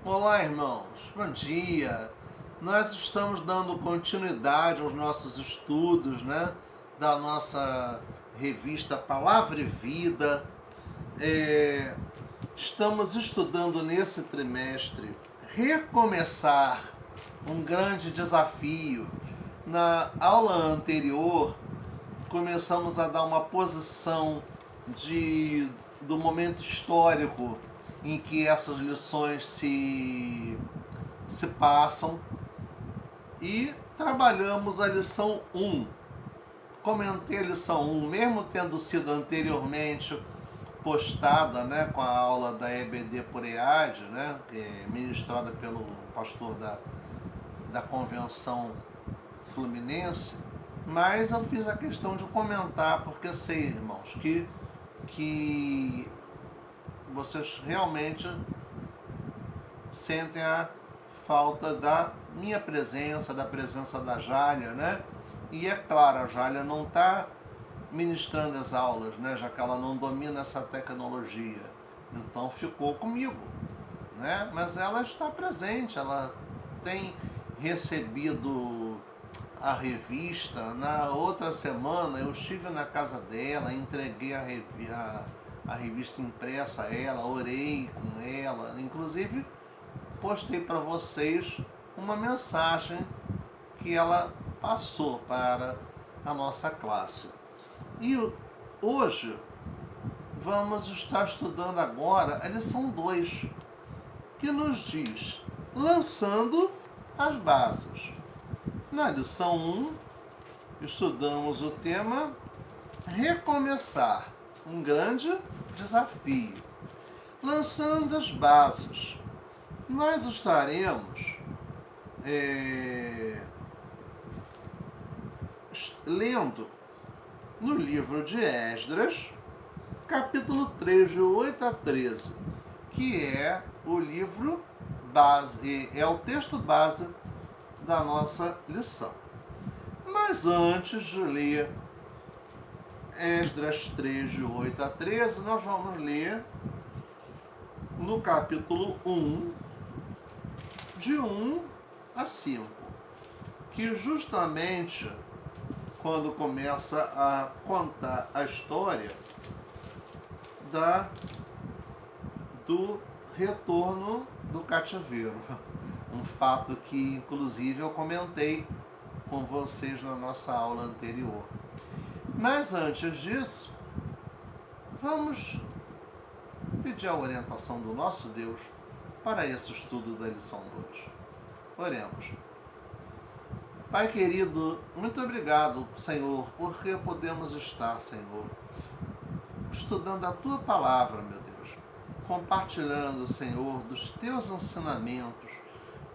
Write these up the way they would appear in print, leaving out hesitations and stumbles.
Olá, irmãos. Bom dia. Nós estamos dando continuidade aos nossos estudos, da nossa revista Palavra e Vida. Estamos estudando nesse trimestre recomeçar, um grande desafio. Na aula anterior, começamos a dar uma posição do momento histórico em que essas lições se passam e trabalhamos a lição 1. Comentei a lição 1, mesmo tendo sido anteriormente postada, com a aula da EBD por EAD, ministrada pelo pastor da Convenção Fluminense, mas eu fiz a questão de comentar, porque sei, irmãos, que vocês realmente sentem a falta da minha presença, da presença da Jália, E é claro, a Jália não está ministrando as aulas, já que ela não domina essa tecnologia. Então ficou comigo, Mas ela está presente, ela tem recebido a revista. Na outra semana eu estive na casa dela, entreguei a revista impressa a ela, orei com ela, inclusive postei para vocês uma mensagem que ela passou para a nossa classe. E hoje vamos estar estudando agora a lição 2, que nos diz lançando as bases. Na lição 1, estudamos o tema recomeçar, um grande desafio. Lançando as bases, nós estaremos lendo no livro de Esdras, capítulo 3, de 8 a 13, que é o livro base, é o texto base da nossa lição. Mas antes de ler Esdras 3, de 8 a 13, nós vamos ler no capítulo 1, de 1 a 5, que justamente quando começa a contar a história do retorno do cativeiro. Um fato que, inclusive, eu comentei com vocês na nossa aula anterior. Mas antes disso, vamos pedir a orientação do nosso Deus para esse estudo da lição 2. Oremos. Pai querido, muito obrigado, Senhor, porque podemos estar, Senhor, estudando a Tua Palavra, meu Deus, compartilhando, Senhor, dos Teus ensinamentos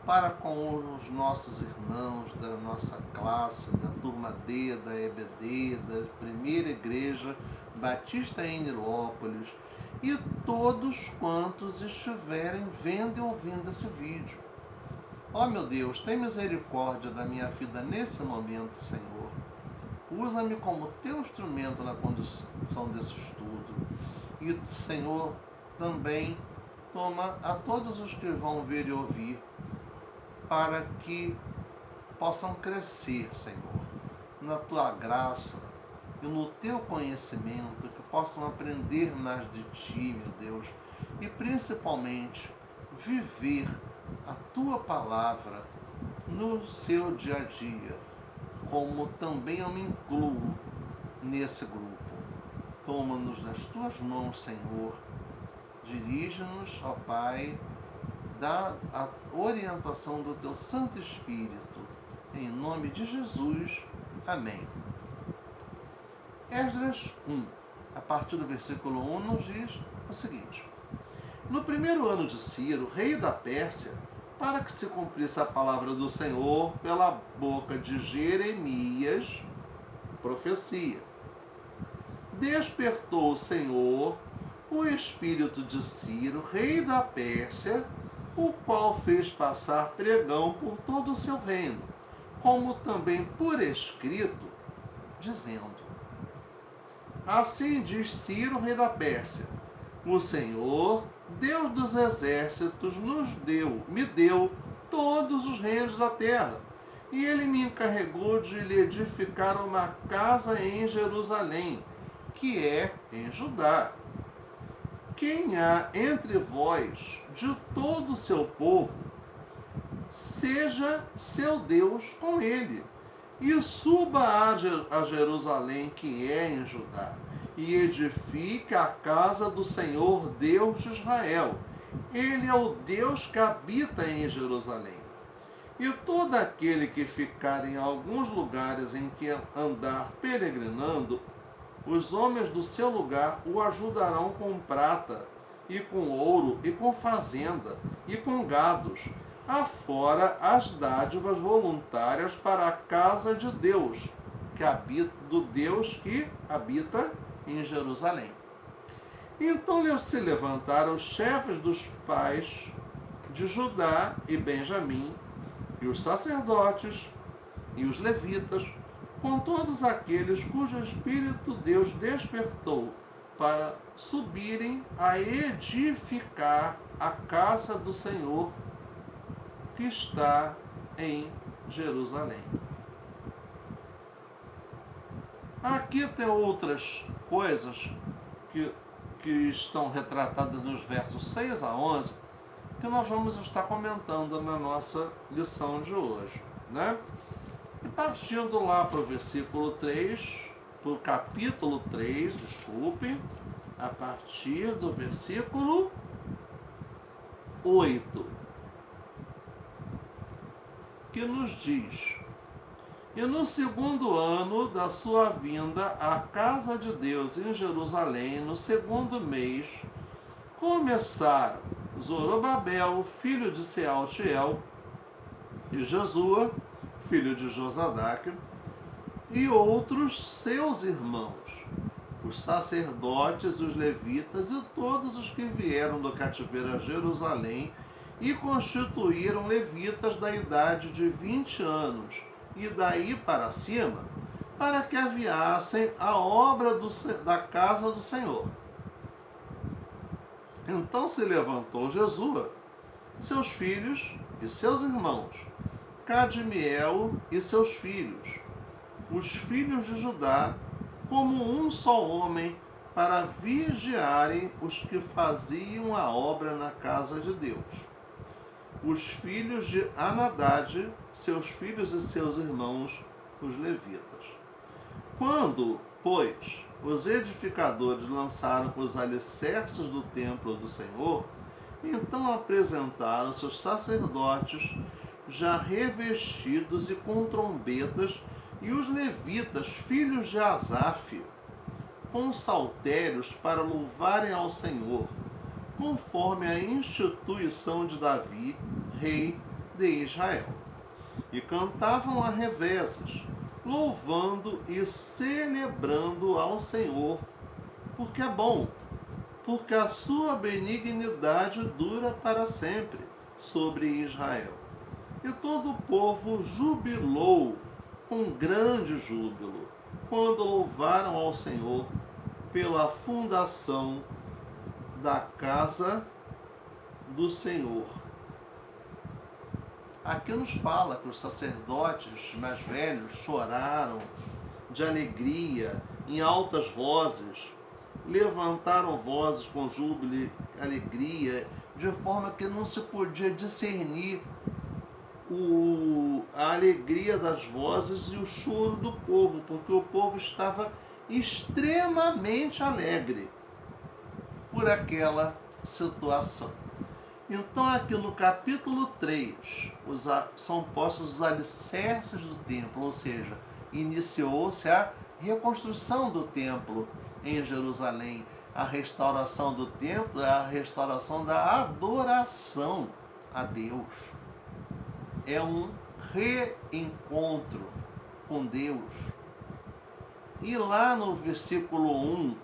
para com os nossos irmãos da nossa classe, da turma D, da EBD, da Primeira Igreja Batista em Nilópolis e todos quantos estiverem vendo e ouvindo esse vídeo. Ó meu Deus, tem misericórdia da minha vida nesse momento, Senhor. Usa-me como teu instrumento na condução desse estudo. E, Senhor, também toma a todos os que vão ver e ouvir, para que possam crescer, Senhor, na tua graça e no teu conhecimento, que possam aprender mais de ti, meu Deus, e principalmente viver a tua palavra no seu dia a dia, como também eu me incluo nesse grupo. Toma-nos nas tuas mãos, Senhor, dirige-nos, ó Pai, dá a orientação do teu Santo Espírito, em nome de Jesus, amém. Esdras 1, a partir do versículo 1, nos diz o seguinte: no primeiro ano de Ciro, rei da Pérsia, para que se cumprisse a palavra do Senhor pela boca de Jeremias, profecia, despertou o Senhor o espírito de Ciro, rei da Pérsia, o qual fez passar pregão por todo o seu reino, como também por escrito, dizendo: assim diz Ciro, rei da Pérsia: o Senhor, Deus dos exércitos, me deu todos os reinos da terra. E ele me encarregou de lhe edificar uma casa em Jerusalém, que é em Judá. Quem há entre vós de todo o seu povo, seja seu Deus com ele, e suba a Jerusalém, que é em Judá, e edifique a casa do Senhor Deus de Israel. Ele é o Deus que habita em Jerusalém. E todo aquele que ficar em alguns lugares em que andar peregrinando, os homens do seu lugar o ajudarão com prata, e com ouro, e com fazenda, e com gados, afora as dádivas voluntárias para a casa de Deus, do Deus que habita em Jerusalém. Então se levantaram os chefes dos pais de Judá e Benjamim, e os sacerdotes, e os levitas, com todos aqueles cujo espírito Deus despertou, para subirem a edificar a casa do Senhor que está em Jerusalém. Aqui tem outras coisas que estão retratadas nos versos 6 a 11, que nós vamos estar comentando na nossa lição de hoje, né? E partindo lá para o versículo 3, para o capítulo 3, desculpe, a partir do versículo 8, que nos diz: E no segundo ano da sua vinda à casa de Deus em Jerusalém, no segundo mês, começaram Zorobabel, filho de Sealtiel, e Jesua, filho de Josadaque, e outros seus irmãos, os sacerdotes, os levitas e todos os que vieram do cativeiro a Jerusalém, e constituíram levitas da idade de 20 anos, e daí para cima, para que aviassem a obra da casa do Senhor. Então se levantou Jesua, seus filhos e seus irmãos, Cadmiel e seus filhos, os filhos de Judá, como um só homem, para vigiarem os que faziam a obra na casa de Deus. Os filhos de Anadad, seus filhos e seus irmãos, os levitas. Quando, pois, os edificadores lançaram os alicerces do templo do Senhor, então apresentaram seus sacerdotes, já revestidos e com trombetas, e os levitas, filhos de Asaf, com saltérios para louvarem ao Senhor, conforme a instituição de Davi, rei de Israel. E cantavam a revezes, louvando e celebrando ao Senhor, porque é bom, porque a sua benignidade dura para sempre sobre Israel. E todo o povo jubilou com grande júbilo, quando louvaram ao Senhor pela fundação da casa do Senhor. Aqui nos fala que os sacerdotes mais velhos choraram de alegria, em altas vozes, levantaram vozes com júbilo e alegria, de forma que não se podia discernir a alegria das vozes e o choro do povo, porque o povo estava extremamente alegre por aquela situação. Então aqui no capítulo 3 são postos os alicerces do templo, ou seja, iniciou-se a reconstrução do templo em Jerusalém. A restauração do templo é a restauração da adoração a Deus. É um reencontro com Deus. E lá no versículo 1,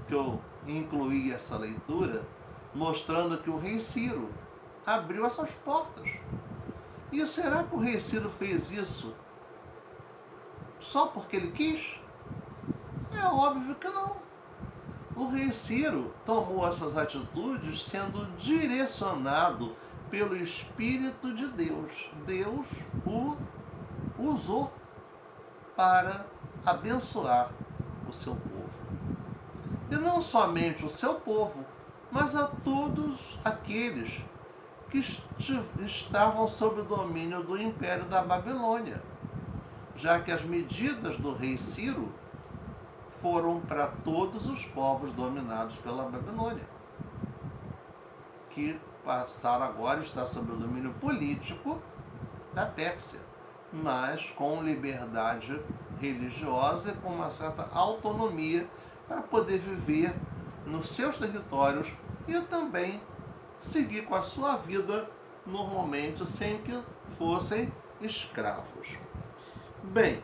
que eu incluí essa leitura, mostrando que o rei Ciro abriu essas portas. E será que o rei Ciro fez isso só porque ele quis? É óbvio que não. O rei Ciro tomou essas atitudes sendo direcionado pelo Espírito de Deus. Deus o usou para abençoar o seu povo. E não somente o seu povo, mas a todos aqueles que estavam sob o domínio do Império da Babilônia, já que as medidas do rei Ciro foram para todos os povos dominados pela Babilônia, que passaram agora a estar sob o domínio político da Pérsia, mas com liberdade religiosa e com uma certa autonomia para poder viver nos seus territórios e também seguir com a sua vida normalmente sem que fossem escravos. Bem,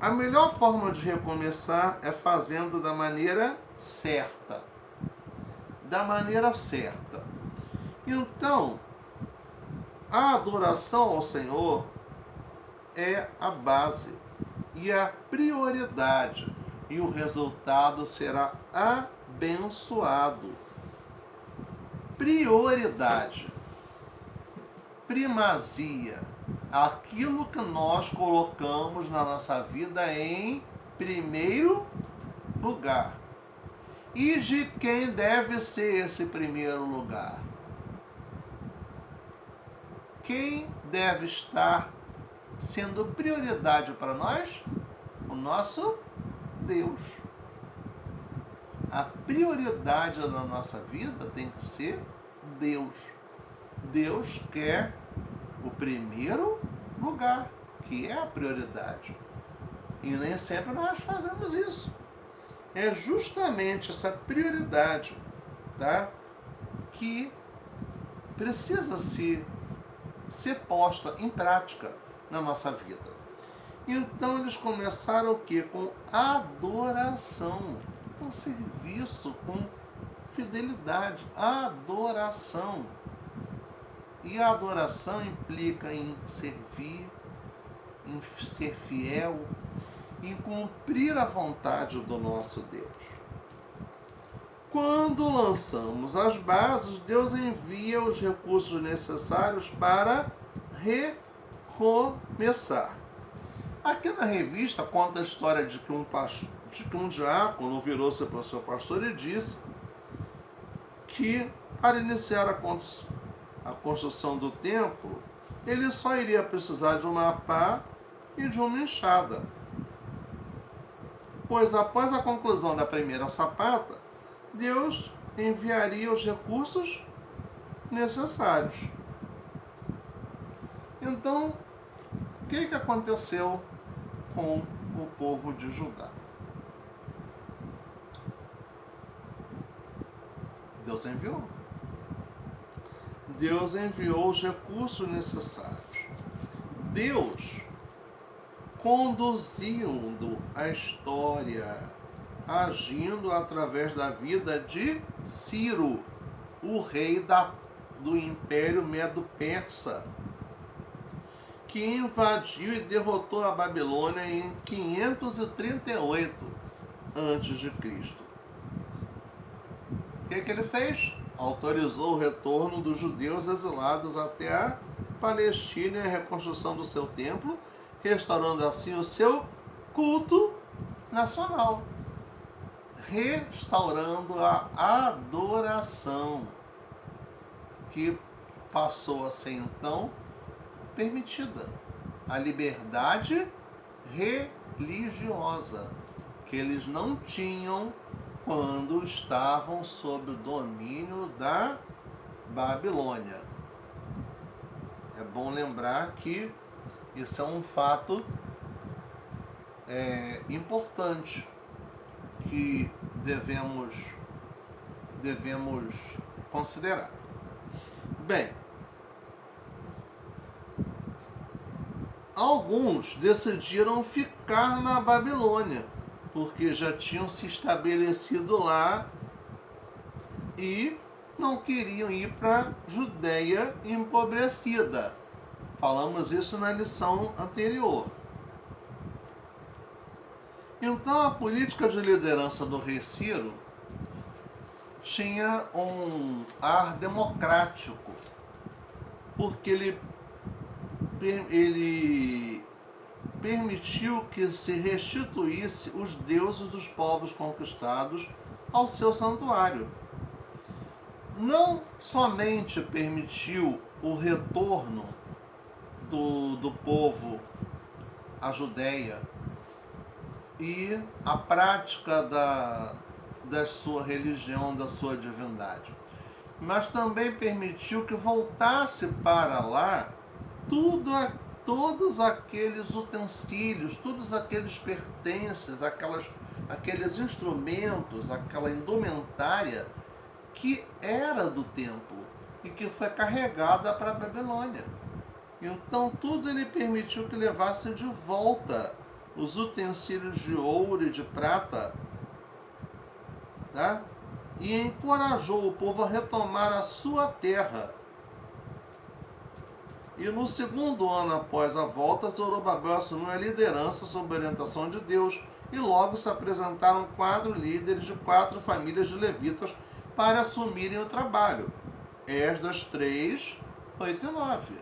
a melhor forma de recomeçar é fazendo da maneira certa. Da maneira certa. Então, a adoração ao Senhor é a base e a prioridade, e o resultado será abençoado. Prioridade, primazia, aquilo que nós colocamos na nossa vida em primeiro lugar. E de quem deve ser esse primeiro lugar? Quem deve estar sendo prioridade para nós? O nosso Deus. A prioridade da nossa vida tem que ser Deus. Deus quer o primeiro lugar, que é a prioridade. E nem sempre nós fazemos isso. É justamente essa prioridade, tá, que precisa ser posta em prática na nossa vida. Então eles começaram o quê? Com adoração, com serviço, com fidelidade, adoração. E a adoração implica em servir, em ser fiel, em cumprir a vontade do nosso Deus. Quando lançamos as bases, Deus envia os recursos necessários para recomeçar. Aqui na revista conta a história de que um diácono virou-se para o seu pastor e disse que para iniciar a construção do templo, ele só iria precisar de uma pá e de uma enxada. Pois após a conclusão da primeira sapata, Deus enviaria os recursos necessários. Então, o que aconteceu com o povo de Judá? Deus enviou. Deus enviou os recursos necessários. Deus, conduzindo a história, agindo através da vida de Ciro, o rei do Império Medo-Persa, que invadiu e derrotou a Babilônia em 538 a.C. O que ele fez? Autorizou o retorno dos judeus exilados até a Palestina e a reconstrução do seu templo, restaurando assim o seu culto nacional, restaurando a adoração, que passou a ser então permitida, a liberdade religiosa, que eles não tinham quando estavam sob o domínio da Babilônia. É bom lembrar que isso é um fato importante que devemos considerar. Bem, alguns decidiram ficar na Babilônia, porque já tinham se estabelecido lá e não queriam ir para a Judéia empobrecida. Falamos isso na lição anterior. Então a política de liderança do rei Ciro tinha um ar democrático, porque ele permitiu que se restituísse os deuses dos povos conquistados ao seu santuário. Não somente permitiu o retorno do povo à Judéia e a prática da sua religião, da sua divindade, mas também permitiu que voltasse para lá todos aqueles utensílios, todos aqueles pertences, aqueles instrumentos, aquela indumentária que era do templo e que foi carregada para a Babilônia. Então tudo ele permitiu que levasse de volta os utensílios de ouro e de prata, tá? E encorajou o povo a retomar a sua terra. E no segundo ano após a volta, Zorobabel assumiu a liderança sob a orientação de Deus, e logo se apresentaram 4 líderes de 4 famílias de levitas para assumirem o trabalho. Esdras 3, 8 e 9.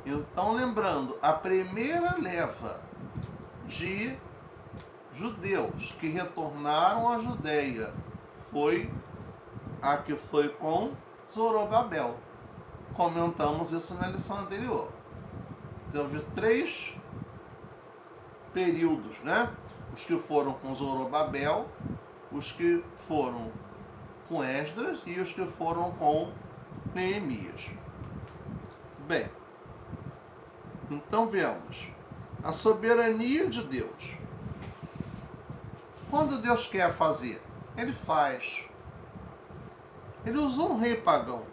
Então, lembrando, a primeira leva de judeus que retornaram à Judéia foi a que foi com Zorobabel. Comentamos isso na lição anterior. Teve 3 períodos, né? Os que foram com Zorobabel, os que foram com Esdras e os que foram com Neemias. Bem, então vemos a soberania de Deus. Quando Deus quer fazer, Ele faz. Ele usou um rei pagão.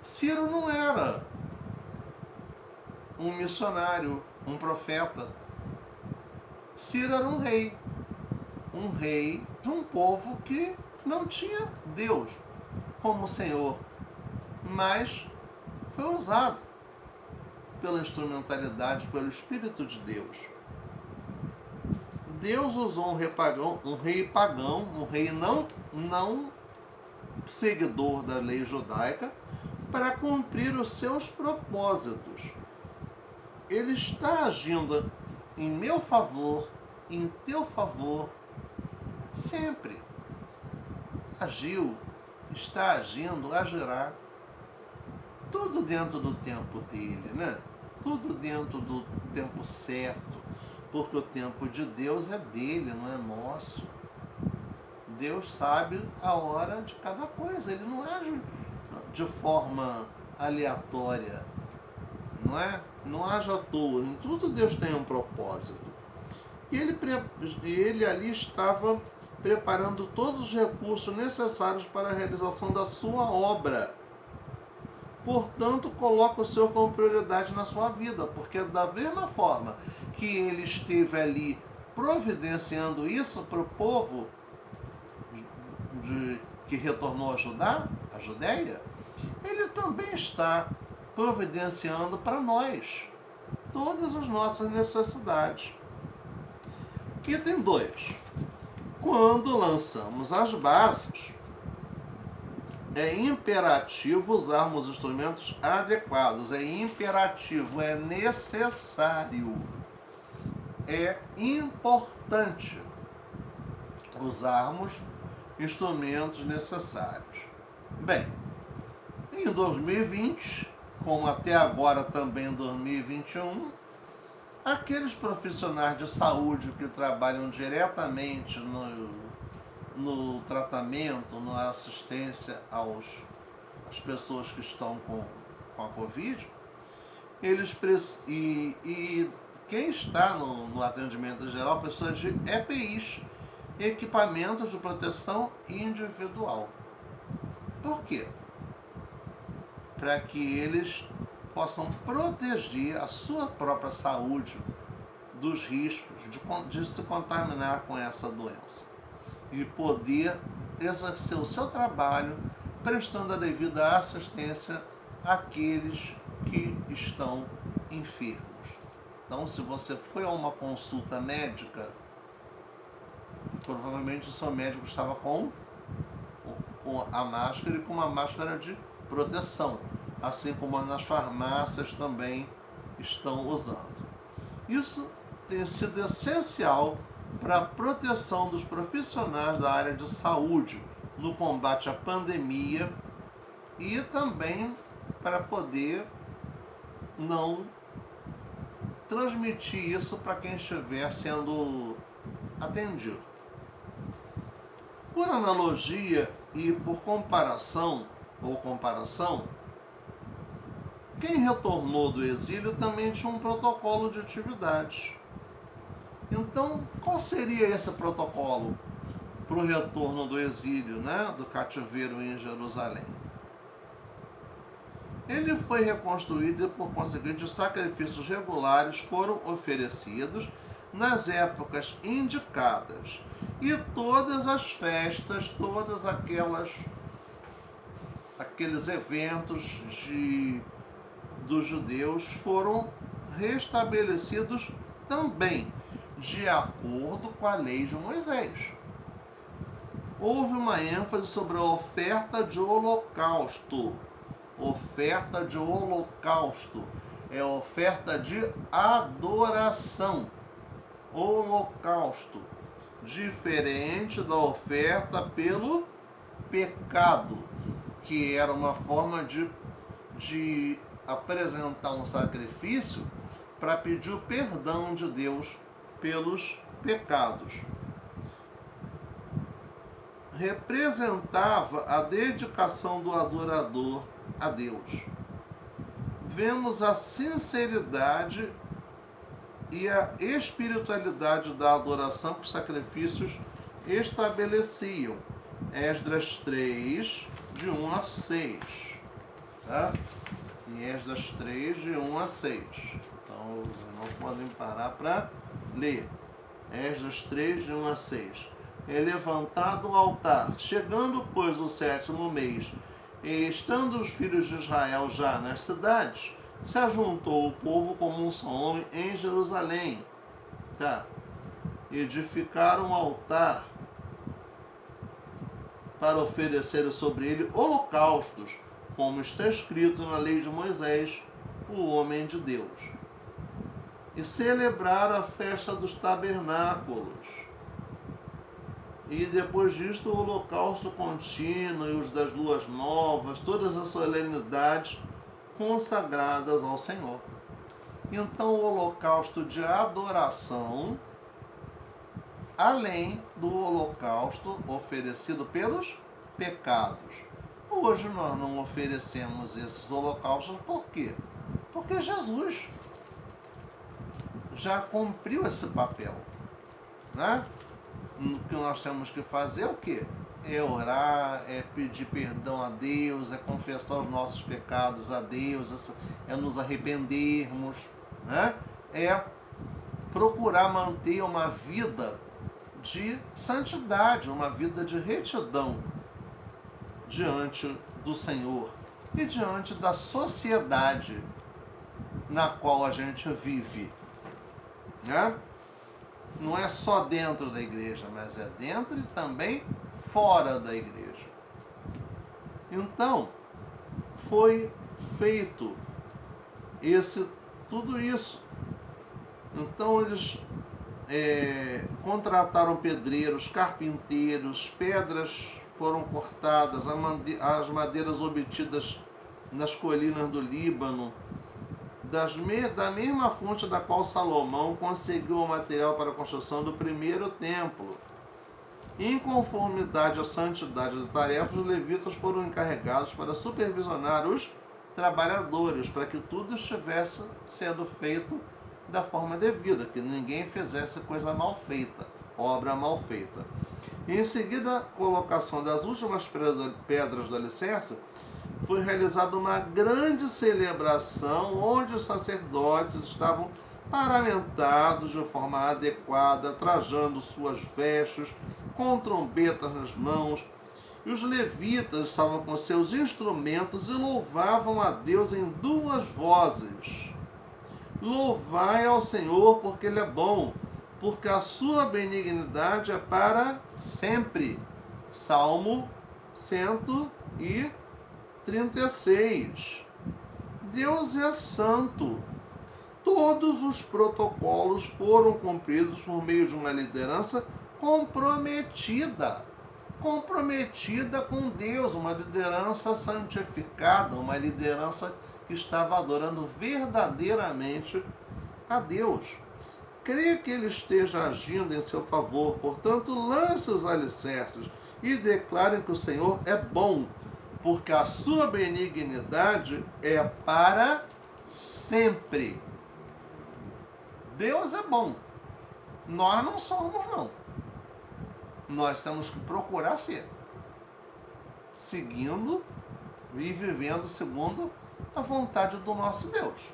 Ciro não era um missionário, um profeta. Ciro era um rei de um povo que não tinha Deus como Senhor, mas foi usado pela instrumentalidade, pelo Espírito de Deus. Deus usou um rei pagão, um rei não seguidor da lei judaica, para cumprir os seus propósitos. Ele está agindo em meu favor, em teu favor, sempre. Agiu, está agindo, agirá. Tudo dentro do tempo dele, né? Tudo dentro do tempo certo, porque o tempo de Deus é dele, não é nosso. Deus sabe a hora de cada coisa, ele não age de forma aleatória, não é? Não age à toa, em tudo Deus tem um propósito. E ele ali estava preparando todos os recursos necessários para a realização da sua obra. Portanto, coloca o Senhor como prioridade na sua vida, porque da mesma forma que ele esteve ali providenciando isso para o povo que retornou a Judéia, ele também está providenciando para nós todas as nossas necessidades. Item 2. Quando lançamos as bases, é imperativo usarmos instrumentos adequados. É imperativo, é necessário, é importante usarmos instrumentos necessários. Bem, em 2020, como até agora também em 2021, aqueles profissionais de saúde que trabalham diretamente no tratamento, na assistência às pessoas que estão com a Covid, e quem está no atendimento geral precisa de EPIs, equipamentos de proteção individual. Por quê? Para que eles possam proteger a sua própria saúde dos riscos de se contaminar com essa doença e poder exercer o seu trabalho prestando a devida assistência àqueles que estão enfermos. Então, se você foi a uma consulta médica, provavelmente o seu médico estava com a máscara e com uma máscara de proteção, assim como nas farmácias também estão usando. Isso tem sido essencial para a proteção dos profissionais da área de saúde no combate à pandemia e também para poder não transmitir isso para quem estiver sendo atendido. Por analogia e por comparação, quem retornou do exílio também tinha um protocolo de atividades. Então, qual seria esse protocolo para o retorno do exílio, do cativeiro em Jerusalém? Ele foi reconstruído e, por conseguinte, os sacrifícios regulares foram oferecidos nas épocas indicadas. E todas as festas, todas aqueles eventos dos judeus foram restabelecidos também, de acordo com a lei de Moisés. Houve uma ênfase sobre a oferta de holocausto. Oferta de holocausto é oferta de adoração. Holocausto, diferente da oferta pelo pecado, que era uma forma de apresentar um sacrifício para pedir o perdão de Deus pelos pecados. Representava a dedicação do adorador a Deus. Vemos a sinceridade e a espiritualidade da adoração que os sacrifícios estabeleciam. Esdras 3, de 1 a 6. Tá? Em Esdras 3, de 1 a 6. Então, os irmãos podem parar para ler. Esdras 3, de 1 a 6. É levantado o altar. Chegando, pois, o 7º mês, e estando os filhos de Israel já nas cidades, se ajuntou o povo como um só homem em Jerusalém. Tá? Edificaram um altar para oferecer sobre ele holocaustos, como está escrito na lei de Moisés, o homem de Deus. E celebraram a festa dos tabernáculos. E depois disto o holocausto contínuo e os das luas novas, todas as solenidades consagradas ao Senhor. Então o holocausto de adoração, além do holocausto oferecido pelos pecados. Hoje nós não oferecemos esses holocaustos, por quê? Porque Jesus já cumpriu esse papel, né? O que nós temos que fazer é o quê? É orar, é pedir perdão a Deus, é confessar os nossos pecados a Deus, é nos arrependermos, né? É procurar manter uma vida de santidade, uma vida de retidão diante do Senhor e diante da sociedade na qual a gente vive, né? Não é só dentro da igreja, mas é dentro e também fora da igreja. Então, foi feito tudo isso. Então, eles contrataram pedreiros, carpinteiros, pedras foram cortadas, as madeiras obtidas nas colinas do Líbano, da mesma fonte da qual Salomão conseguiu o material para a construção do primeiro templo. Em conformidade à santidade da tarefa, os levitas foram encarregados para supervisionar os trabalhadores, para que tudo estivesse sendo feito da forma devida, que ninguém fizesse coisa mal feita, obra mal feita. Em seguida, a colocação das últimas pedras do alicerce, foi realizada uma grande celebração onde os sacerdotes estavam paramentados de forma adequada, trajando suas vestes, com trombetas nas mãos, e os levitas estavam com seus instrumentos e louvavam a Deus em duas vozes. Louvai ao Senhor, porque Ele é bom, porque a sua benignidade é para sempre. Salmo 136. Deus é santo. Todos os protocolos foram cumpridos por meio de uma liderança comprometida com Deus, uma liderança santificada, uma liderança que estava adorando verdadeiramente a Deus. Creia que Ele esteja agindo em seu favor, portanto, lance os alicerces e declarem que o Senhor é bom, porque a sua benignidade é para sempre. Deus é bom. Nós não somos, não. Nós temos que procurar ser, seguindo e vivendo segundo a vontade do nosso Deus,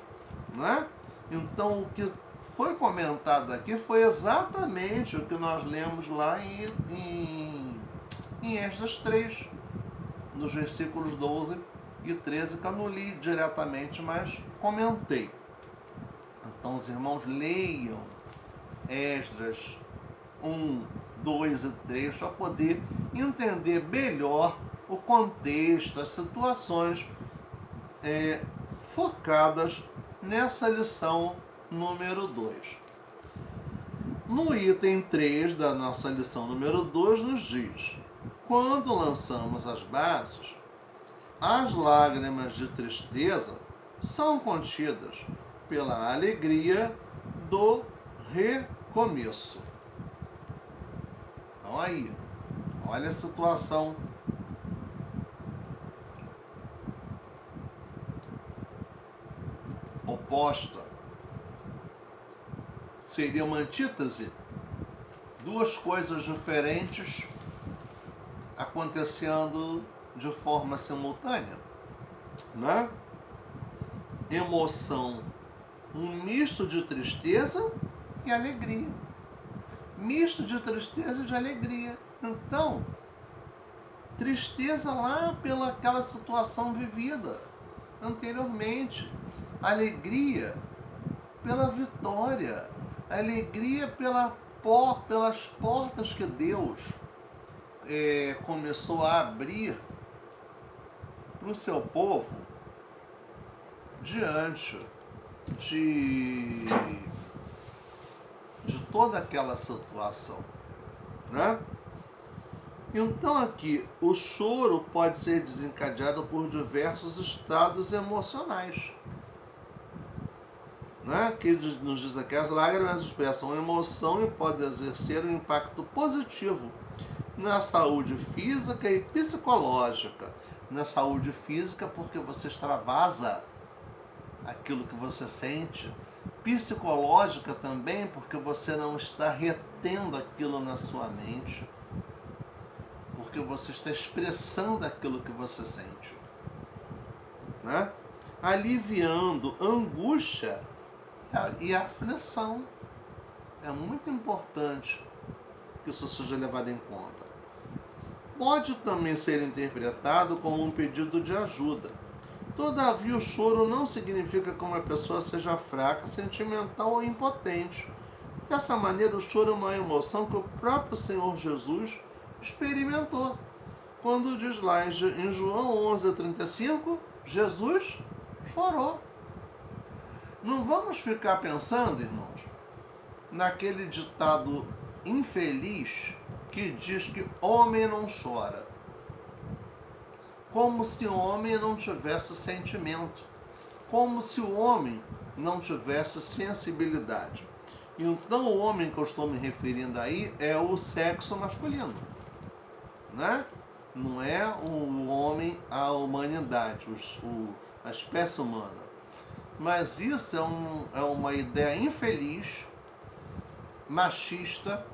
não é? Então, o que foi comentado aqui foi exatamente o que nós lemos lá em Esdras 3, nos versículos 12 e 13, que eu não li diretamente, mas comentei. Então, os irmãos leiam Esdras 1, 2 e 3 para poder entender melhor o contexto, as situações focadas nessa lição número 2. No item 3 da nossa lição número 2 nos diz: quando lançamos as bases, as lágrimas de tristeza são contidas pela alegria do recomeço. Então aí, olha a situação oposta. Seria uma antítese, duas coisas diferentes acontecendo de forma simultânea, né? Emoção, um misto de tristeza e alegria. Misto de tristeza e de alegria. Então, tristeza lá pela aquela situação vivida anteriormente, alegria pela vitória, alegria pelas portas que Deus começou a abrir para o seu povo diante de toda aquela situação, né? Então aqui, o choro pode ser desencadeado por diversos estados emocionais, né? Que nos diz aqui, as lágrimas expressam emoção e podem exercer um impacto positivo na saúde física e psicológica. Na saúde física, porque você extravasa aquilo que você sente. Psicológica também, porque você não está retendo aquilo na sua mente, porque você está expressando aquilo que você sente, né? Aliviando angústia e aflição. É muito importante que isso seja levado em conta. Pode também ser interpretado como um pedido de ajuda. Todavia, o choro não significa que uma pessoa seja fraca, sentimental ou impotente. Dessa maneira, o choro é uma emoção que o próprio Senhor Jesus experimentou. Quando diz lá em João 11:35, Jesus chorou. Não vamos ficar pensando, irmãos, naquele ditado infeliz que diz que homem não chora. Como se o homem não tivesse sentimento, como se o homem não tivesse sensibilidade. Então, o homem que eu estou me referindo aí é o sexo masculino, né? Não é o homem, a humanidade, a espécie humana. Mas isso é uma ideia infeliz, machista,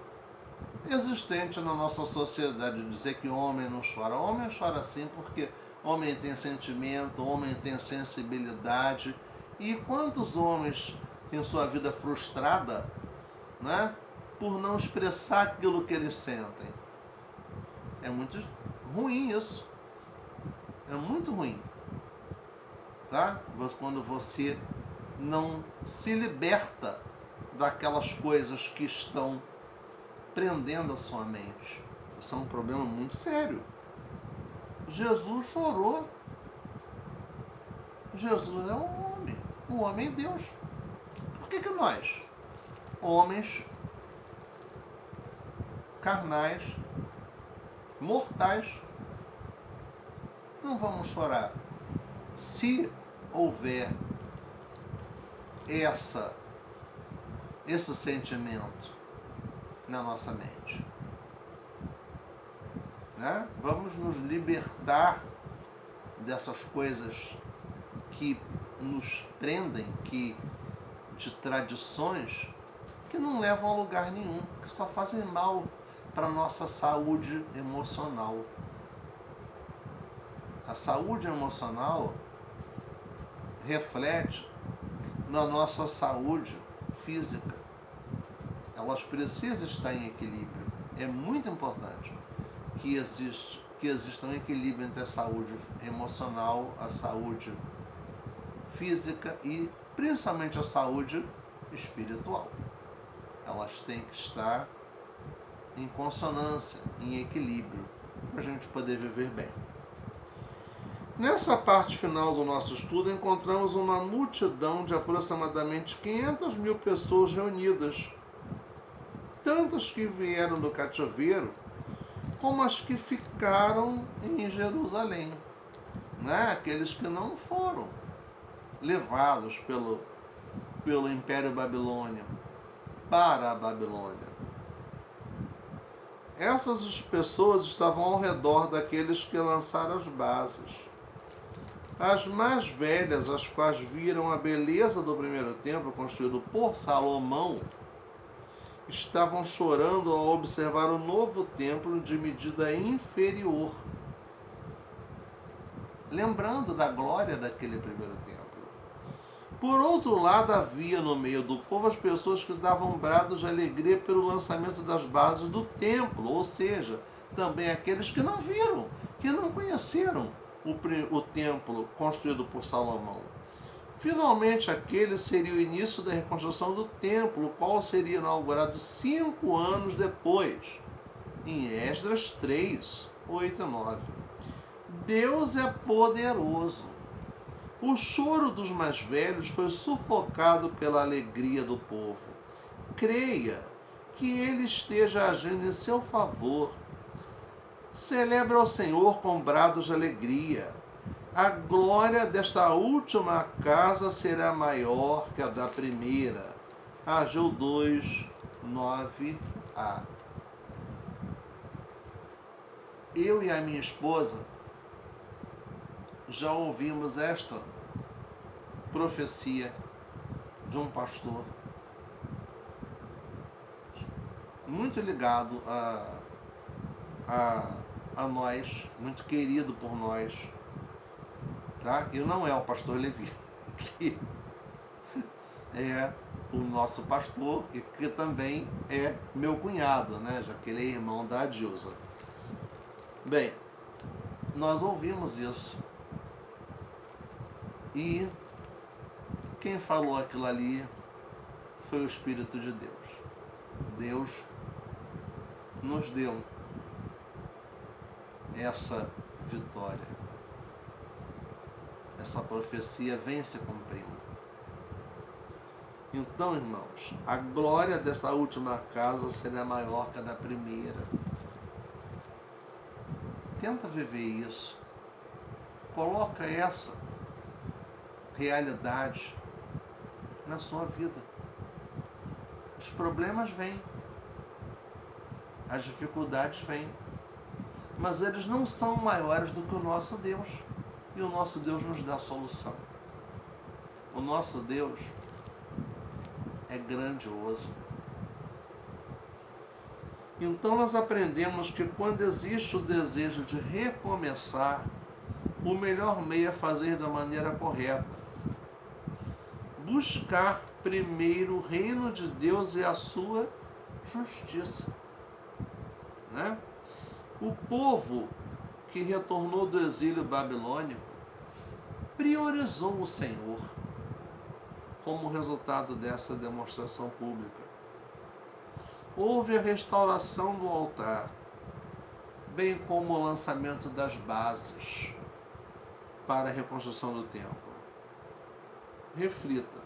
existente na nossa sociedade, dizer que homem não chora. Homem chora sim, porque homem tem sentimento, homem tem sensibilidade. E quantos homens têm sua vida frustrada, né, por não expressar aquilo que eles sentem? É muito ruim isso. É muito ruim, tá? Quando você não se liberta daquelas coisas que estão prendendo a sua mente. Isso é um problema muito sério. Jesus chorou. Jesus é um homem é Deus. Por que nós, homens carnais, mortais, não vamos chorar se houver esse sentimento na nossa mente? Né? Vamos nos libertar dessas coisas que nos prendem, de tradições que não levam a lugar nenhum, que só fazem mal para a nossa saúde emocional. A saúde emocional reflete na nossa saúde física. Elas precisam estar em equilíbrio. É muito importante que exista um equilíbrio entre a saúde emocional, a saúde física e principalmente a saúde espiritual. Elas têm que estar em consonância, em equilíbrio, para a gente poder viver bem. Nessa parte final do nosso estudo, encontramos uma multidão de aproximadamente 500 mil pessoas reunidas, tantas que vieram do cativeiro, como as que ficaram em Jerusalém, né? Aqueles que não foram levados pelo Império Babilônio para a Babilônia. Essas pessoas estavam ao redor daqueles que lançaram as bases. As mais velhas, as quais viram a beleza do primeiro templo construído por Salomão, estavam chorando ao observar o novo templo de medida inferior, lembrando da glória daquele primeiro templo. Por outro lado, havia no meio do povo as pessoas que davam brados de alegria pelo lançamento das bases do templo, ou seja, também aqueles que não viram, que não conheceram o templo construído por Salomão. Finalmente, aquele seria o início da reconstrução do templo, o qual seria inaugurado 5 anos depois, em Esdras 3, 8 e 9. Deus é poderoso. O choro dos mais velhos foi sufocado pela alegria do povo. Creia que Ele esteja agindo em seu favor. Celebre ao Senhor com brados de alegria. A glória desta última casa será maior que a da primeira. Ageu 2, 9a. Eu e a minha esposa já ouvimos esta profecia de um pastor muito ligado a nós, muito querido por nós, tá? E não é o pastor Levi, que é o nosso pastor e que também é meu cunhado, né? Já que ele é irmão da Adilza. Bem, nós ouvimos isso. E quem falou aquilo ali foi o Espírito de Deus. Deus nos deu essa vitória. Essa profecia vem se cumprindo. Então, irmãos, a glória dessa última casa será maior que a da primeira. Tenta viver isso. Coloca essa realidade na sua vida. Os problemas vêm, as dificuldades vêm, mas eles não são maiores do que o nosso Deus, e o nosso Deus nos dá a solução. O nosso Deus é grandioso. Então nós aprendemos que quando existe o desejo de recomeçar, o melhor meio é fazer da maneira correta. Buscar primeiro o reino de Deus e a sua justiça. Né? O povo que retornou do exílio babilônico priorizou o Senhor. como resultado dessa demonstração pública. Houve a restauração do altar, bem como o lançamento das bases para a reconstrução do templo. Reflita.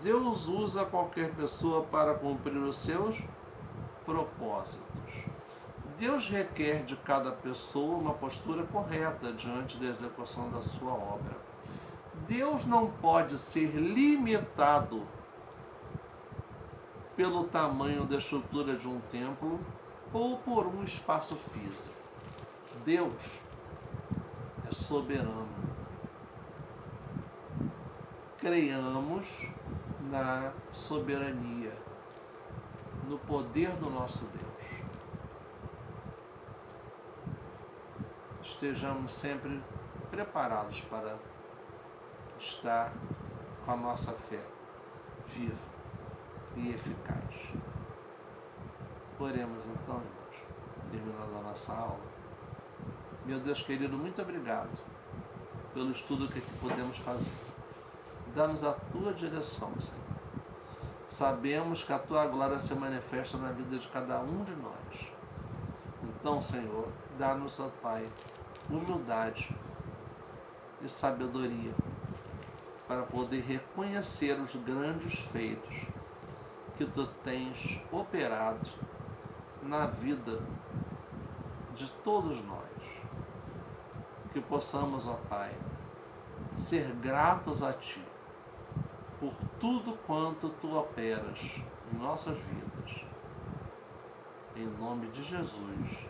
Deus usa qualquer pessoa para cumprir os seus propósitos. Deus requer de cada pessoa uma postura correta diante da execução da sua obra. Deus não pode ser limitado pelo tamanho da estrutura de um templo ou por um espaço físico. Deus é soberano. Creiamos na soberania, no poder do nosso Deus. Estejamos sempre preparados para estar com a nossa fé viva e eficaz. Oremos então, irmãos, terminando a nossa aula. Meu Deus querido, muito obrigado pelo estudo que aqui podemos fazer. Dá-nos a tua direção, Senhor. Sabemos que a tua glória se manifesta na vida de cada um de nós. Então, Senhor, dá-nos, ó Pai, humildade e sabedoria para poder reconhecer os grandes feitos que tu tens operado na vida de todos nós. Que possamos, ó Pai, ser gratos a ti por tudo quanto tu operas em nossas vidas. Em nome de Jesus.